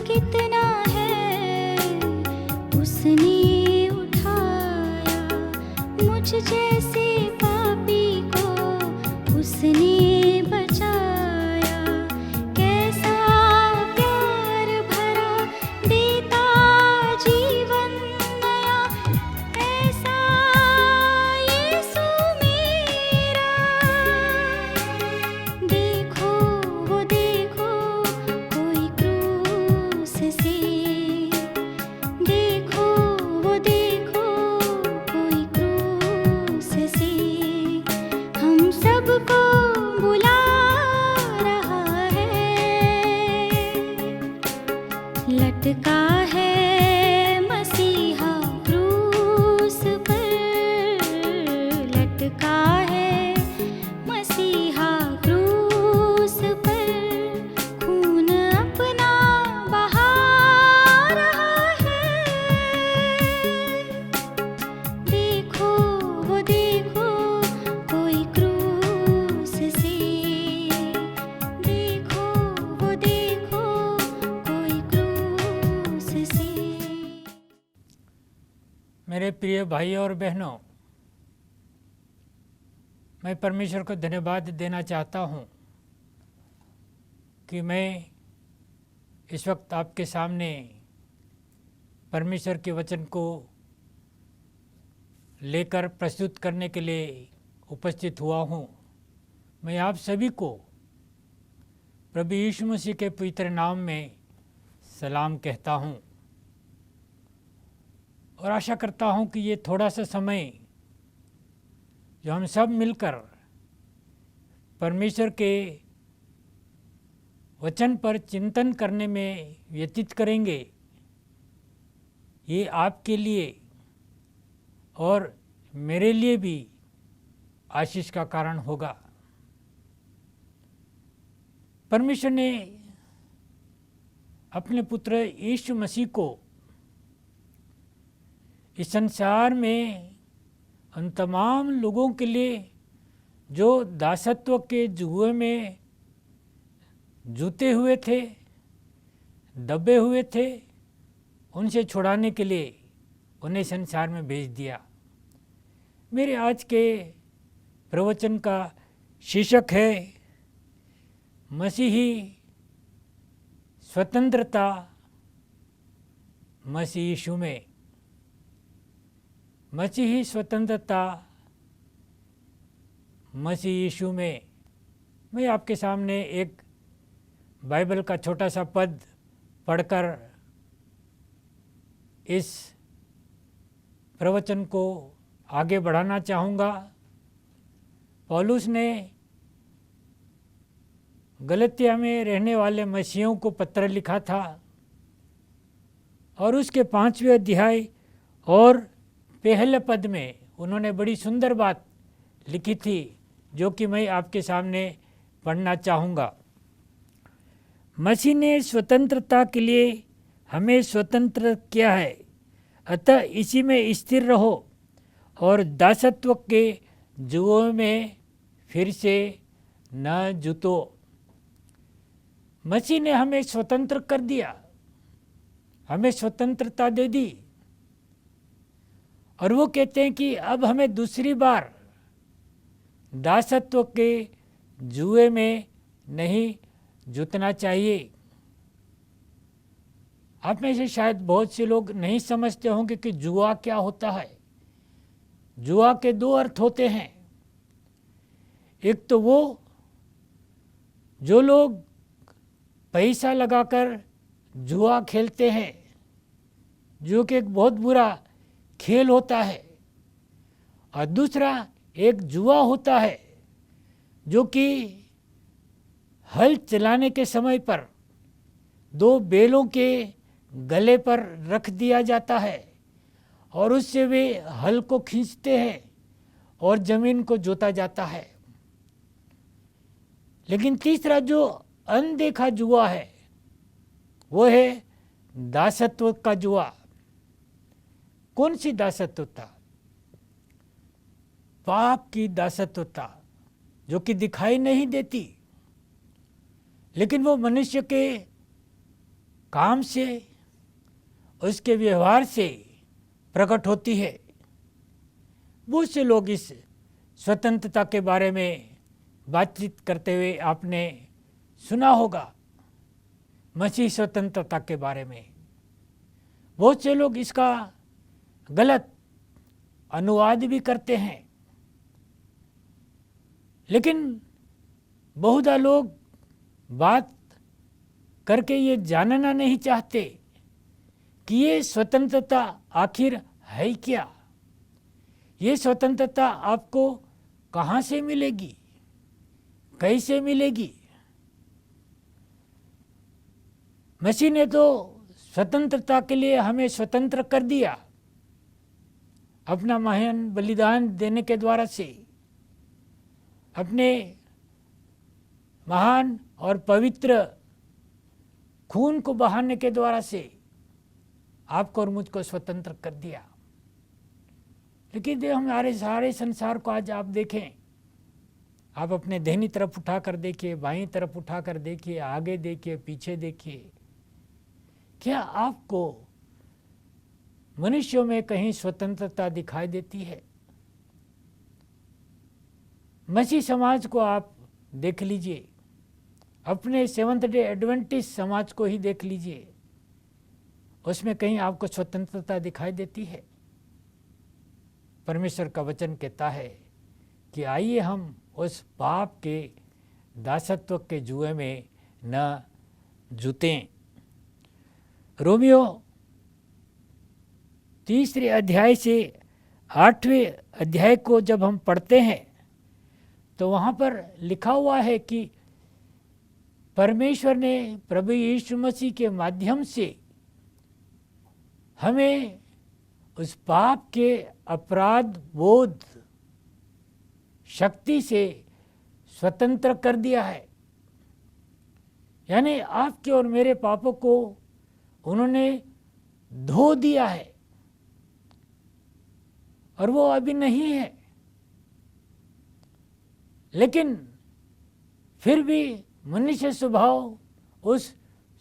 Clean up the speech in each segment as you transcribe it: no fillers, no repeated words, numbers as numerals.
कितना है उसने उठाया, मुझ जैसे पापी को उसने बचाया। कैसा प्यार भरा देता जीवन नया, ऐसा यीशु मेरा। देखो वो देखो कोई क्रूस से, देखो वो देखो कोई क्रूस से हम सबको बुला रहा है। लटका है मसीहा क्रूस पर, लटका है मसीहा क्रूस पर, खून अपना बहा रहा है। देखो वो देखो कोई क्रूस से, देखो वो देखो कोई क्रूस से। मेरे प्रिय भाई और बहनों, मैं परमेश्वर को धन्यवाद देना चाहता हूँ कि मैं इस वक्त आपके सामने परमेश्वर के वचन को लेकर प्रस्तुत करने के लिए उपस्थित हुआ हूँ। मैं आप सभी को प्रभु यीशु मसीह के पवित्र नाम में सलाम कहता हूँ और आशा करता हूँ कि ये थोड़ा सा समय जो हम सब मिलकर परमेश्वर के वचन पर चिंतन करने में व्यतीत करेंगे, ये आपके लिए और मेरे लिए भी आशीष का कारण होगा। परमेश्वर ने अपने पुत्र यीशु मसीह को इस संसार में उन तमाम लोगों के लिए जो दासत्व के जुए में जूते हुए थे, दबे हुए थे, उनसे छुड़ाने के लिए उन्हें संसार में भेज दिया। मेरे आज के प्रवचन का शीर्षक है मसीही स्वतंत्रता मसीह यीशु में। मसीही स्वतंत्रता मसीह यीशु में। मैं आपके सामने एक बाइबल का छोटा सा पद पढ़कर इस प्रवचन को आगे बढ़ाना चाहूँगा। पौलुस ने गलतिया में रहने वाले मसीहियों को पत्र लिखा था और उसके 5वें अध्याय और पहले पद में उन्होंने बड़ी सुंदर बात लिखी थी जो कि मैं आपके सामने पढ़ना चाहूँगा। मसीह ने स्वतंत्रता के लिए हमें स्वतंत्र किया है, अतः इसी में स्थिर रहो और दासत्व के जुओं में फिर से न जुतो। मसीह ने हमें स्वतंत्र कर दिया, हमें स्वतंत्रता दे दी और वो कहते हैं कि अब हमें दूसरी बार दासत्व के जुए में नहीं जुतना चाहिए। आप में से शायद बहुत से लोग नहीं समझते होंगे कि जुआ क्या होता है। जुआ के 2 अर्थ होते हैं। एक तो वो जो लोग पैसा लगाकर जुआ खेलते हैं, जो कि एक बहुत बुरा खेल होता है, और दूसरा एक जुआ होता है जो कि हल चलाने के समय पर 2 बैलों के गले पर रख दिया जाता है और उससे वे हल को खींचते हैं और जमीन को जोता जाता है। लेकिन तीसरा जो अनदेखा जुआ है वो है दासत्व का जुआ। कौन सी दासत्वता? पाप की दासत्वता, जो कि दिखाई नहीं देती, लेकिन वो मनुष्य के काम से, उसके व्यवहार से प्रकट होती है। बहुत से लोग इस स्वतंत्रता के बारे में बातचीत करते हुए आपने सुना होगा, मसीह स्वतंत्रता के बारे में। बहुत से लोग इसका गलत अनुवाद भी करते हैं, लेकिन बहुधा लोग बात करके ये जानना नहीं चाहते कि ये स्वतंत्रता आखिर है क्या। ये स्वतंत्रता आपको कहाँ से मिलेगी, कैसे मिलेगी। मसीह ने तो स्वतंत्रता के लिए हमें स्वतंत्र कर दिया अपना महान बलिदान देने के द्वारा से, अपने महान और पवित्र खून को बहाने के द्वारा से आपको और मुझको स्वतंत्र कर दिया। लेकिन हमारे सारे संसार को आज आप देखें, आप अपने दाहिनी तरफ उठाकर देखिए, बाईं तरफ उठाकर देखिए, आगे देखिए, पीछे देखिए, क्या आपको मनुष्यों में कहीं स्वतंत्रता दिखाई देती है? मसीह समाज को आप देख लीजिए, अपने सेवंथ डे एडवेंटिस्ट समाज को ही देख लीजिए, उसमें कहीं आपको स्वतंत्रता दिखाई देती है? परमेश्वर का वचन कहता है कि आइए हम उस पाप के दासत्व के जुए में न जुतें। रोमियो 3 अध्याय से 8वें अध्याय को जब हम पढ़ते हैं तो वहाँ पर लिखा हुआ है कि परमेश्वर ने प्रभु यीशु मसीह के माध्यम से हमें उस पाप के अपराध बोध शक्ति से स्वतंत्र कर दिया है। यानी आपके और मेरे पापों को उन्होंने धो दिया है और वो अभी नहीं है, लेकिन फिर भी मनुष्य स्वभाव उस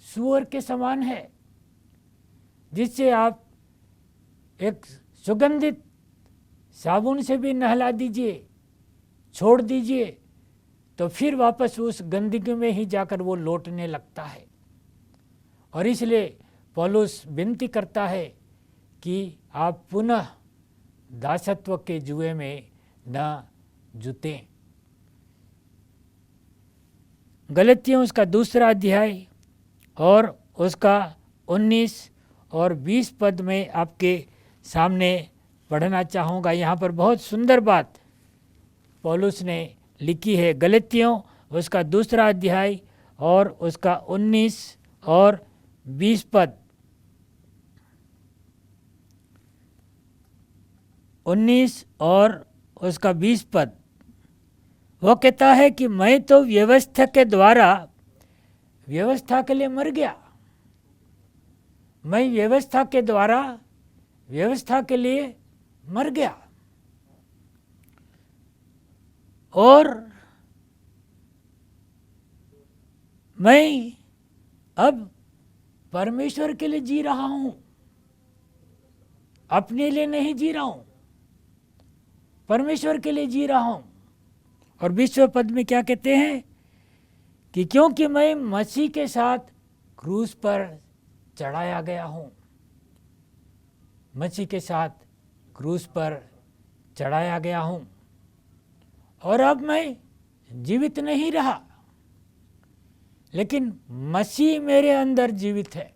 सूअर के समान है, जिससे आप एक सुगंधित साबुन से भी नहला दीजिए, छोड़ दीजिए, तो फिर वापस उस गंदगी में ही जाकर वो लौटने लगता है। और इसलिए पौलुस विनती करता है कि आप पुनः दासत्व के जुए में न जुतें। गलतियों उसका 2 अध्याय और उसका 19 और 20 पद में आपके सामने पढ़ना चाहूँगा। यहाँ पर बहुत सुंदर बात पौलुस ने लिखी है। गलतियों उसका 2 अध्याय और उसका 19 और 20 पद। 19 और उसका 20 पद वो कहता है कि मैं तो व्यवस्था के द्वारा व्यवस्था के लिए मर गया। मैं व्यवस्था के द्वारा व्यवस्था के लिए मर गया और मैं अब परमेश्वर के लिए जी रहा हूं, अपने लिए नहीं जी रहा हूं, परमेश्वर के लिए जी रहा हूं। और 20वें पद में क्या कहते हैं कि क्योंकि मैं मसीह के साथ क्रूस पर चढ़ाया गया हूं, मसीह के साथ क्रूस पर चढ़ाया गया हूं और अब मैं जीवित नहीं रहा, लेकिन मसीह मेरे अंदर जीवित है,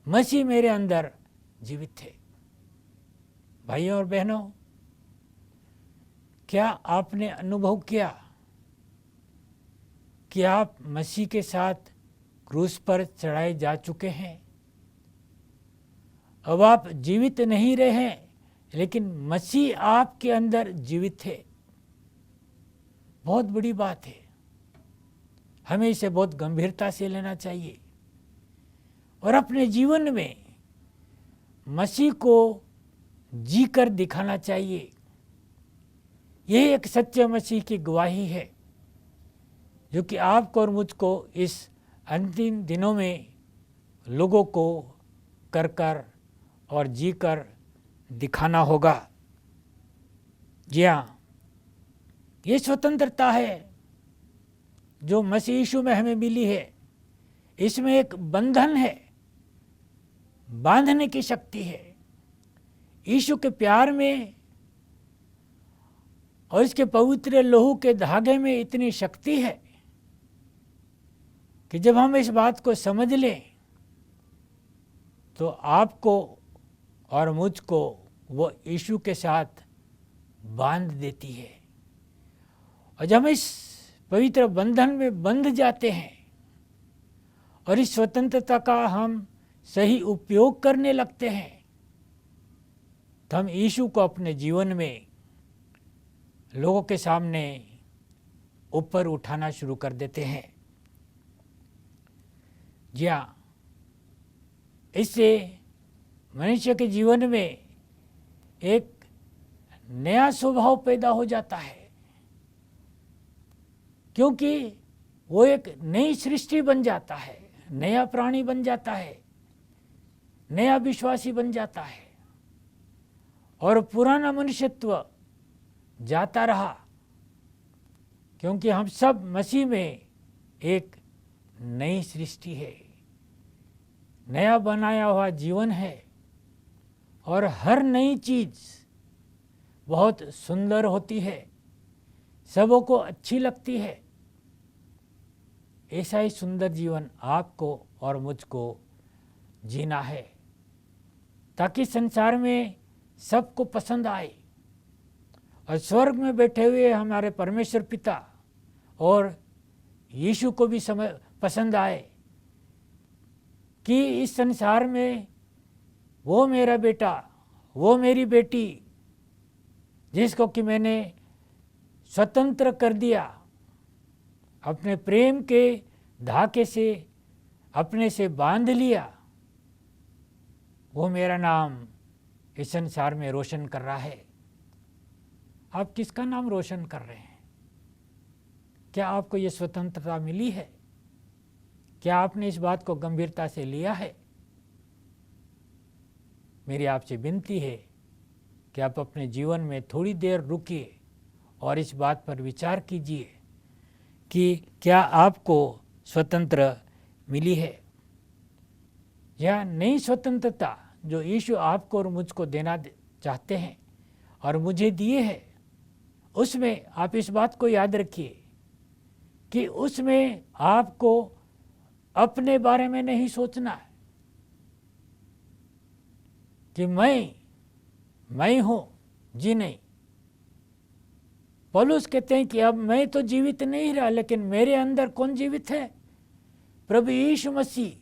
मसीह मेरे अंदर जीवित है। भाइयों और बहनों, क्या आपने अनुभव किया कि आप मसीह के साथ क्रूस पर चढ़ाए जा चुके हैं? अब आप जीवित नहीं रहे हैं, लेकिन मसीह आपके अंदर जीवित है। बहुत बड़ी बात है, हमें इसे बहुत गंभीरता से लेना चाहिए और अपने जीवन में मसीह को जीकर दिखाना चाहिए। यही एक सच्चे मसीह की गवाही है जो कि आपको और मुझको इस अंतिम दिनों में लोगों को कर कर और जी कर दिखाना होगा। जी हाँ, ये स्वतंत्रता है जो मसीह यीशु में हमें मिली है। इसमें एक बंधन है, बांधने की शक्ति है। यीशु के प्यार में और इसके पवित्र लहू के धागे में इतनी शक्ति है कि जब हम इस बात को समझ लें तो आपको और मुझको वो यीशु के साथ बांध देती है। और जब हम इस पवित्र बंधन में बंध जाते हैं और इस स्वतंत्रता का हम सही उपयोग करने लगते हैं तो हम यीशु को अपने जीवन में लोगों के सामने ऊपर उठाना शुरू कर देते हैं। जी हाँ, इससे मनुष्य के जीवन में एक नया स्वभाव पैदा हो जाता है, क्योंकि वो एक नई सृष्टि बन जाता है, नया प्राणी बन जाता है, नया विश्वासी बन जाता है और पुराना मनुष्यत्व जाता रहा, क्योंकि हम सब मसीह में एक नई सृष्टि है, नया बनाया हुआ जीवन है और हर नई चीज बहुत सुंदर होती है, सबों को अच्छी लगती है। ऐसा ही सुंदर जीवन आपको और मुझको जीना है ताकि संसार में सबको पसंद आए और स्वर्ग में बैठे हुए हमारे परमेश्वर पिता और यीशु को भी पसंद आए कि इस संसार में वो मेरा बेटा, वो मेरी बेटी जिसको कि मैंने स्वतंत्र कर दिया, अपने प्रेम के धागे से अपने से बांध लिया, वो मेरा नाम इस संसार में रोशन कर रहा है। आप किसका नाम रोशन कर रहे हैं? क्या आपको ये स्वतंत्रता मिली है? क्या आपने इस बात को गंभीरता से लिया है? मेरी आपसे विनती है कि आप अपने जीवन में थोड़ी देर रुकिए और इस बात पर विचार कीजिए कि क्या आपको स्वतंत्र मिली है या नई स्वतंत्रता जो यीशु आपको और मुझको देना चाहते हैं और मुझे दिए है, उसमें आप इस बात को याद रखिए कि उसमें आपको अपने बारे में नहीं सोचना है कि मैं हूं, जी नहीं। पौलुस कहते हैं कि अब मैं तो जीवित नहीं रहा, लेकिन मेरे अंदर कौन जीवित है? प्रभु यीशु मसीह।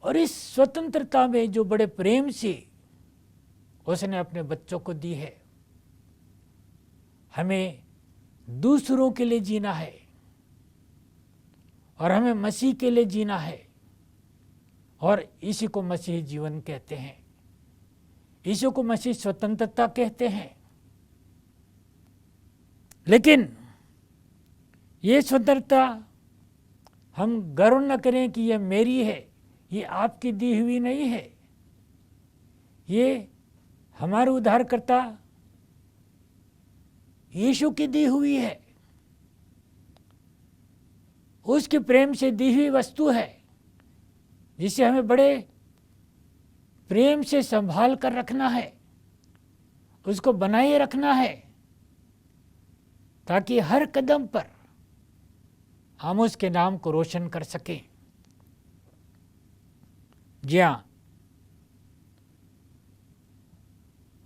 और इस स्वतंत्रता में जो बड़े प्रेम से उसने अपने बच्चों को दी है, हमें दूसरों के लिए जीना है और हमें मसीह के लिए जीना है और इसी को मसीह जीवन कहते हैं, इसी को मसीह स्वतंत्रता कहते हैं। लेकिन ये स्वतंत्रता हम गर्व न करें कि ये मेरी है, ये आपकी दी हुई नहीं है, ये हमारे उद्धारकर्ता यीशु की दी हुई है, उसके प्रेम से दी हुई वस्तु है जिसे हमें बड़े प्रेम से संभाल कर रखना है, उसको बनाए रखना है ताकि हर कदम पर हम उसके नाम को रोशन कर सकें। जी हाँ,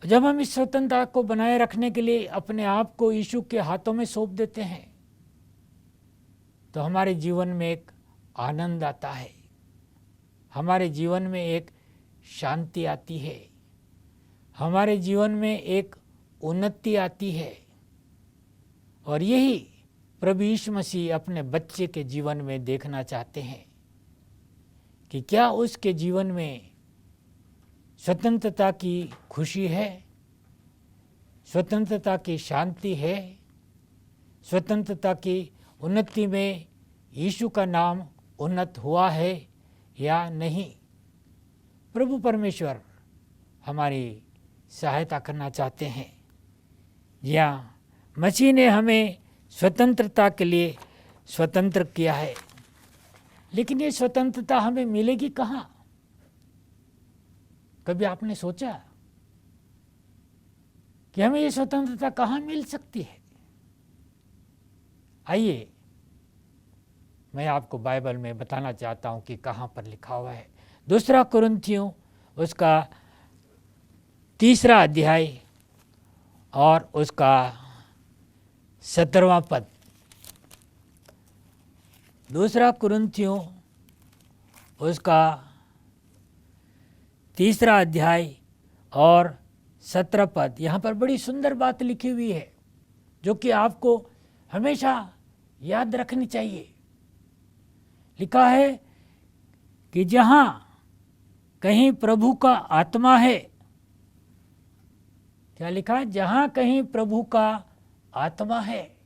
जब हम इस स्वतंत्रता को बनाए रखने के लिए अपने आप को यीशु के हाथों में सौंप देते हैं तो हमारे जीवन में एक आनंद आता है, हमारे जीवन में एक शांति आती है, हमारे जीवन में एक उन्नति आती है। और यही प्रभु यीशु मसीह अपने बच्चे के जीवन में देखना चाहते हैं कि क्या उसके जीवन में स्वतंत्रता की खुशी है, स्वतंत्रता की शांति है, स्वतंत्रता की उन्नति में यीशु का नाम उन्नत हुआ है या नहीं। प्रभु परमेश्वर हमारी सहायता करना चाहते हैं। या मसीह ने हमें स्वतंत्रता के लिए स्वतंत्र किया है, लेकिन ये स्वतंत्रता हमें मिलेगी कहाँ? कभी आपने सोचा कि हमें ये स्वतंत्रता कहाँ मिल सकती है? आइए मैं आपको बाइबल में बताना चाहता हूँ कि कहाँ पर लिखा हुआ है। 2 कुरिन्थियों उसका 3 अध्याय और उसका 17वां पद। 2 कुरिन्थियों उसका 3 अध्याय और 17 पद। यहाँ पर बड़ी सुंदर बात लिखी हुई है जो कि आपको हमेशा याद रखनी चाहिए। लिखा है कि जहाँ कहीं प्रभु का आत्मा है, क्या लिखा है? जहाँ कहीं प्रभु का आत्मा है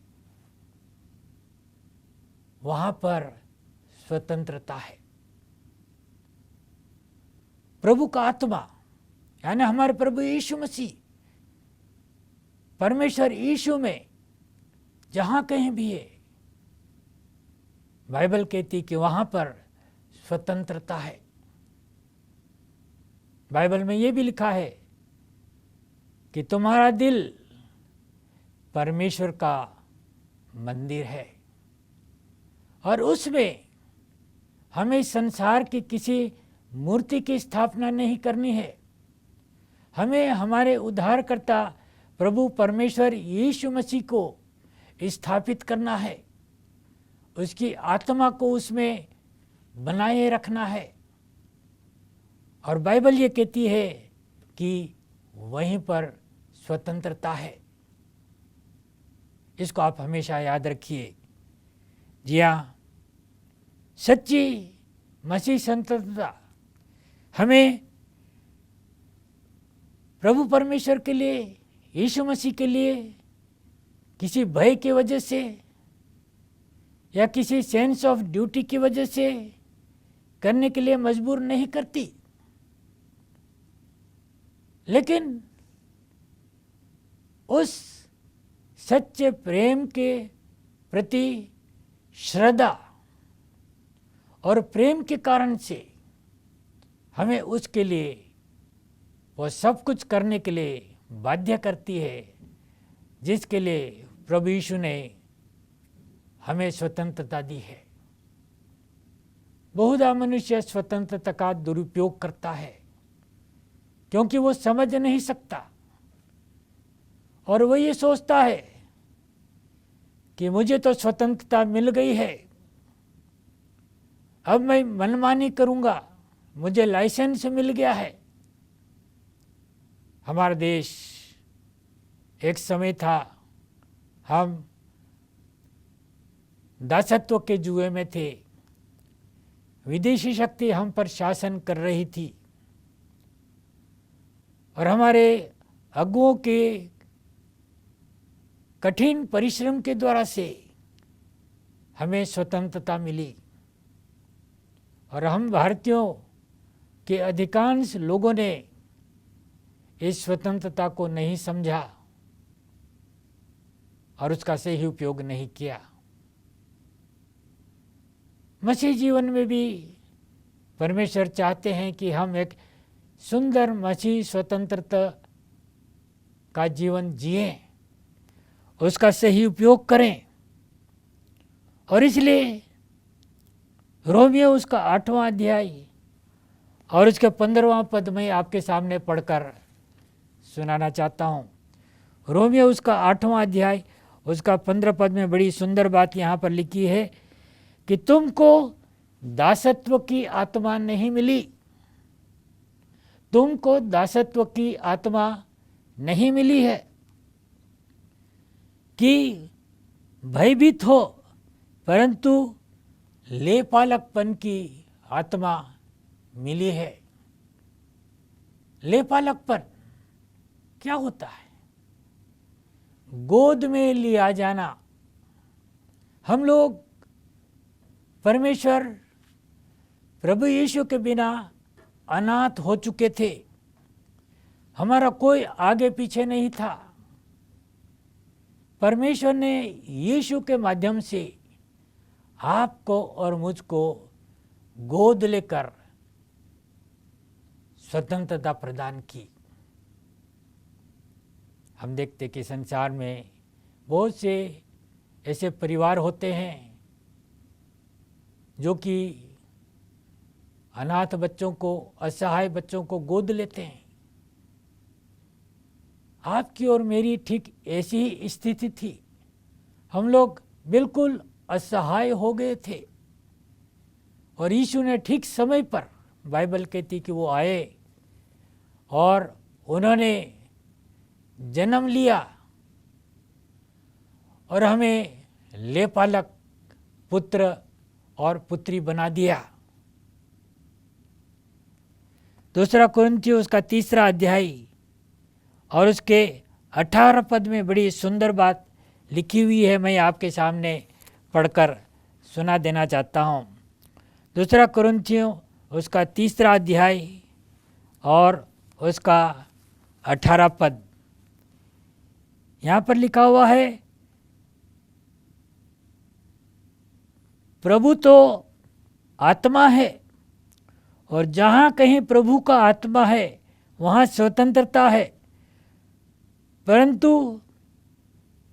वहाँ पर स्वतंत्रता है। प्रभु का आत्मा यानी हमारे प्रभु यीशु मसीह, परमेश्वर यीशु में जहाँ कहीं भी है, बाइबल कहती कि वहाँ पर स्वतंत्रता है। बाइबल में ये भी लिखा है कि तुम्हारा दिल परमेश्वर का मंदिर है और उसमें हमें संसार की किसी मूर्ति की स्थापना नहीं करनी है। हमें हमारे उद्धारकर्ता प्रभु परमेश्वर यीशु मसीह को स्थापित करना है, उसकी आत्मा को उसमें बनाए रखना है। और बाइबल ये कहती है कि वहीं पर स्वतंत्रता है। इसको आप हमेशा याद रखिए। जी हाँ, सच्ची मसीह स्वतंत्रता हमें प्रभु परमेश्वर के लिए, यीशु मसीह के लिए किसी भय की वजह से या किसी सेंस ऑफ ड्यूटी की वजह से करने के लिए मजबूर नहीं करती, लेकिन उस सच्चे प्रेम के प्रति श्रद्धा और प्रेम के कारण से हमें उसके लिए वो सब कुछ करने के लिए बाध्य करती है जिसके लिए प्रभु यीशु ने हमें स्वतंत्रता दी है। बहुधा मनुष्य स्वतंत्रता का दुरुपयोग करता है क्योंकि वो समझ नहीं सकता और वो ये सोचता है कि मुझे तो स्वतंत्रता मिल गई है, अब मैं मनमानी करूंगा, मुझे लाइसेंस मिल गया है। हमारा देश एक समय था, हम दासत्व के जुए में थे, विदेशी शक्ति हम पर शासन कर रही थी और हमारे अगुओं के कठिन परिश्रम के द्वारा से हमें स्वतंत्रता मिली और हम भारतीयों के अधिकांश लोगों ने इस स्वतंत्रता को नहीं समझा और उसका सही उपयोग नहीं किया। मसीह जीवन में भी परमेश्वर चाहते हैं कि हम एक सुंदर मसीह स्वतंत्रता का जीवन जिएं, उसका सही उपयोग करें। और इसलिए रोमियो उसका 8वां अध्याय और उसके 15वां पद में आपके सामने पढ़कर सुनाना चाहता हूँ। रोमियो उसका 8वां अध्याय उसका 15 पद में बड़ी सुंदर बात यहाँ पर लिखी है कि तुमको दासत्व की आत्मा नहीं मिली, तुमको दासत्व की आत्मा नहीं मिली है कि भयभीत हो, परंतु लेपालकपन की आत्मा मिली है। लेपालकपन क्या होता है? गोद में लिया जाना। हम लोग परमेश्वर प्रभु यीशु के बिना अनाथ हो चुके थे। हमारा कोई आगे पीछे नहीं था। परमेश्वर ने यीशु के माध्यम से आपको और मुझको गोद लेकर स्वतंत्रता प्रदान की। हम देखते कि संसार में बहुत से ऐसे परिवार होते हैं जो कि अनाथ बच्चों को, असहाय बच्चों को गोद लेते हैं। आपकी और मेरी ठीक ऐसी ही स्थिति थी। हम लोग बिल्कुल असहाय हो गए थे और यीशु ने ठीक समय पर, बाइबल कहती कि वो आए और उन्होंने जन्म लिया और हमें लेपालक पुत्र और पुत्री बना दिया। दूसरा कुरिन्थियों उसका 3 अध्याय और उसके 18 पद में बड़ी सुंदर बात लिखी हुई है। मैं आपके सामने पढ़कर सुना देना चाहता हूँ। दूसरा कुरिन्थियों उसका 3 अध्याय और उसका 18 पद। यहाँ पर लिखा हुआ है, प्रभु तो आत्मा है और जहाँ कहीं प्रभु का आत्मा है वहाँ स्वतंत्रता है। परंतु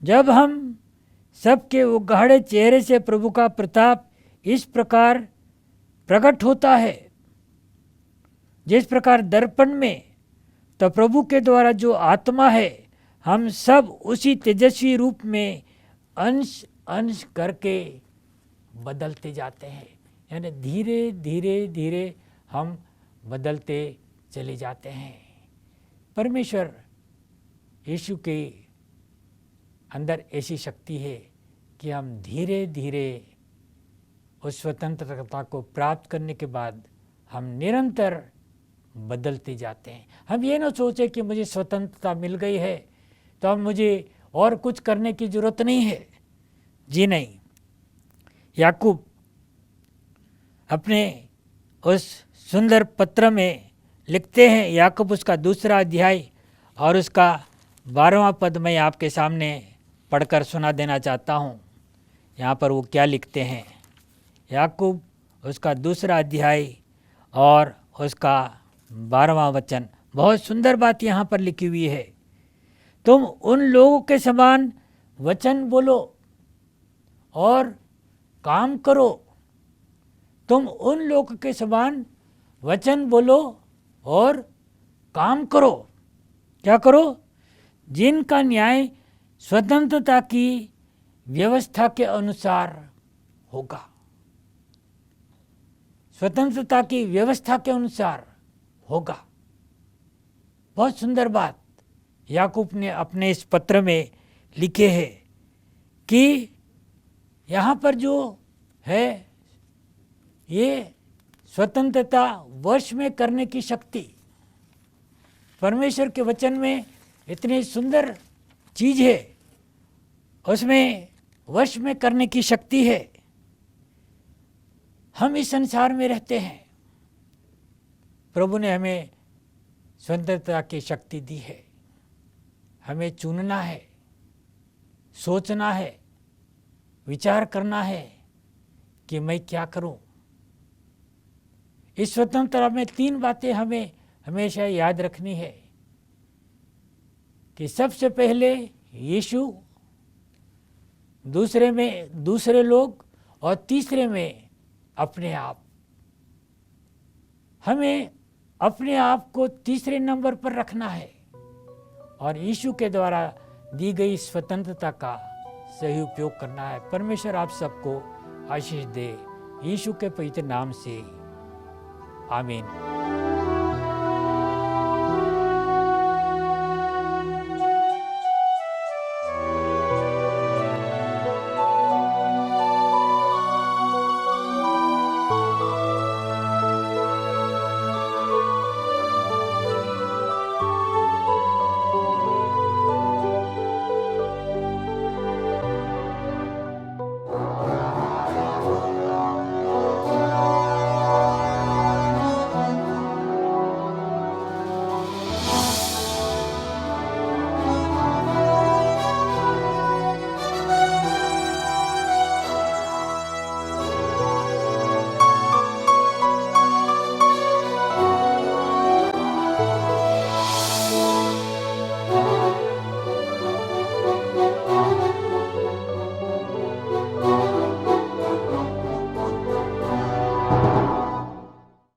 जब हम सबके उघाड़े चेहरे से प्रभु का प्रताप इस प्रकार प्रकट होता है, जिस प्रकार दर्पण में, तो प्रभु के द्वारा जो आत्मा है, हम सब उसी तेजस्वी रूप में अंश अंश करके बदलते जाते हैं। यानी धीरे धीरे धीरे हम बदलते चले जाते हैं। परमेश्वर यीशु के अंदर ऐसी शक्ति है कि हम धीरे धीरे उस स्वतंत्रता को प्राप्त करने के बाद हम निरंतर बदलते जाते हैं। हम ये ना सोचें कि मुझे स्वतंत्रता मिल गई है तो अब मुझे और कुछ करने की ज़रूरत नहीं है। जी नहीं। याकूब अपने उस सुंदर पत्र में लिखते हैं, याकूब उसका 2 अध्याय और उसका 12वां पद मैं आपके सामने पढ़कर सुना देना चाहता हूँ। यहाँ पर वो क्या लिखते हैं। याकूब उसका 2 अध्याय और उसका 12वां वचन। बहुत सुंदर बात यहाँ पर लिखी हुई है। तुम उन लोगों के समान वचन बोलो और काम करो। तुम उन लोगों के समान वचन बोलो और काम करो। क्या करो? जिनका न्याय स्वतंत्रता की व्यवस्था के अनुसार होगा। स्वतंत्रता की व्यवस्था के अनुसार होगा। बहुत सुंदर बात याकूब ने अपने इस पत्र में लिखे है कि यहाँ पर जो है ये स्वतंत्रता वश में करने की शक्ति, परमेश्वर के वचन में इतनी सुंदर चीज़ है, उसमें वश में करने की शक्ति है। हम इस संसार में रहते हैं, प्रभु ने हमें स्वतंत्रता की शक्ति दी है। हमें चुनना है, सोचना है, विचार करना है कि मैं क्या करूं। इस स्वतंत्रता में 3 बातें हमें हमेशा याद रखनी है कि सबसे पहले यीशु, दूसरे में दूसरे लोग और तीसरे में अपने आप। हमें अपने आप को तीसरे नंबर पर रखना है और यीशु के द्वारा दी गई स्वतंत्रता का सही उपयोग करना है। परमेश्वर आप सबको आशीष दे, यीशु के पवित्र नाम से आमीन।